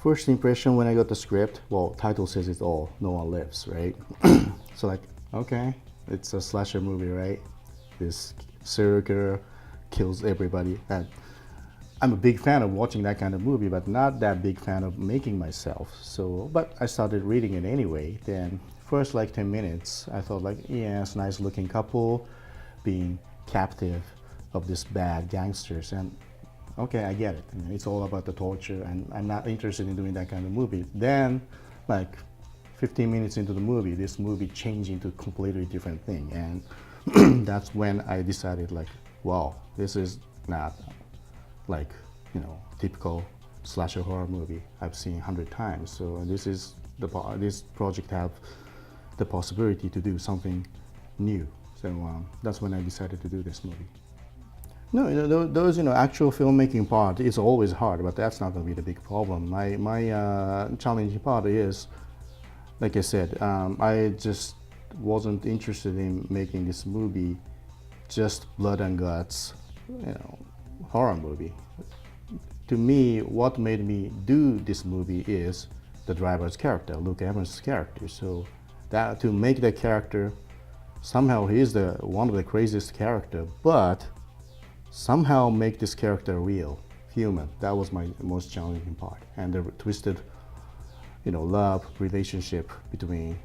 first impression when I got the script, well, title says it all, No One Lives, right? So like, okay, it's a slasher movie, right? This serial killer kills everybody. And I'm a big fan of watching that kind of movie, but not that big fan of making myself. So, but I started reading it anyway. Then first like 10 minutes, I thought like, yes, nice looking couple being captive of this bad gangsters. And okay, I get it. I mean, it's all about the torture, and I'm not interested in doing that kind of movie. Then, like 15 minutes into the movie, this movie changed into a completely different thing. And that's when I decided like, wow, this is not like, you know, typical slasher horror movie I've seen 100 times. So this project have the possibility to do something new. So that's when I decided to do this movie. No, those actual filmmaking part is always hard, but that's not going to be the big problem. My challenging part is, like I said, I just wasn't interested in making this movie just blood and guts, horror movie. To me, what made me do this movie is the driver's character, Luke Evans' character. So that to make that character, somehow he is one of the craziest character, but somehow make this character real, human. That was my most challenging part. And the twisted, love relationship between,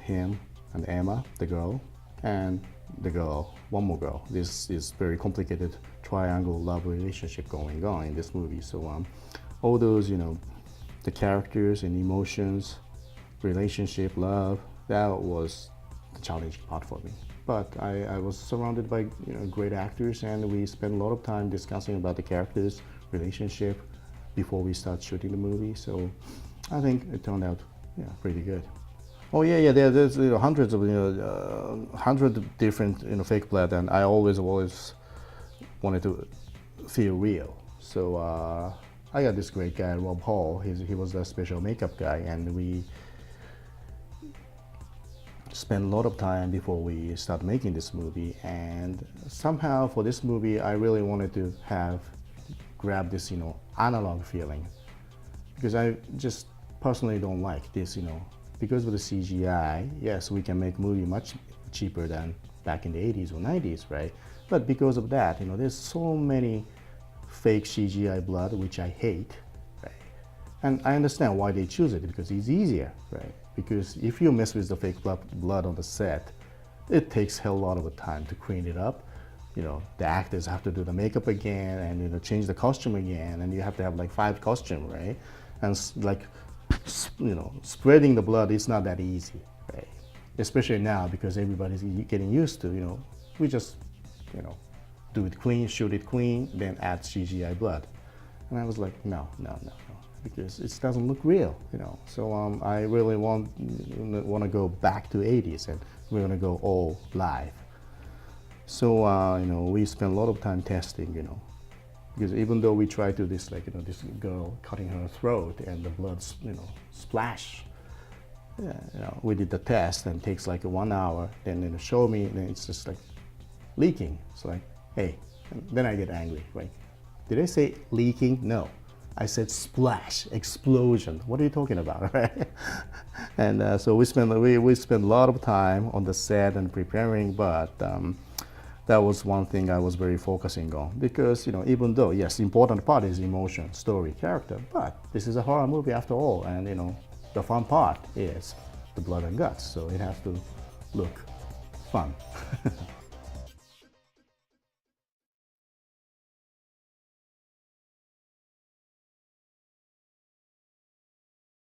him and Emma, the girl, and the girl, one more girl. This is very complicated triangle love relationship going on in this movie. So all those, the characters and emotions, relationship, love, that was the challenging part for me. But I was surrounded by great actors, and we spent a lot of time discussing about the characters, relationship, before we start shooting the movie. So I think it turned out pretty good. Oh yeah, there's hundreds of different fake blood, and I always wanted to feel real. So I got this great guy, Rob Hall. He was the special makeup guy, and we spent a lot of time before we start making this movie. And somehow for this movie, I really wanted to grab this analog feeling, because I just personally don't like this because of the CGI. Yes, we can make movie much cheaper than back in the 80s or 90s, right? But because of that, there's so many fake CGI blood, which I hate, right? And I understand why they choose it, because it's easier, right? Because if you mess with the fake blood on the set, it takes a hell lot of time to clean it up. The actors have to do the makeup again, and change the costume again, and you have to have like 5 costumes, right? And spreading the blood is not that easy, right? Especially now, because everybody's getting used to, we just, do it clean, shoot it clean, then add CGI blood. And I was like, no, because it doesn't look real, So I really want to go back to 80s, and we're gonna go all live. So we spent a lot of time testing, because even though we tried to this this girl cutting her throat and the blood splash, we did the test, and it takes like 1 hour. Then show me, and it's just like leaking. It's like, hey, and then I get angry. Like, did I say leaking? No. I said splash, explosion. What are you talking about, right? And so we spent a lot of time on the set and preparing, but that was one thing I was very focusing on, because even though yes, important part is emotion, story, character, but this is a horror movie after all, and the fun part is the blood and guts, so it has to look fun.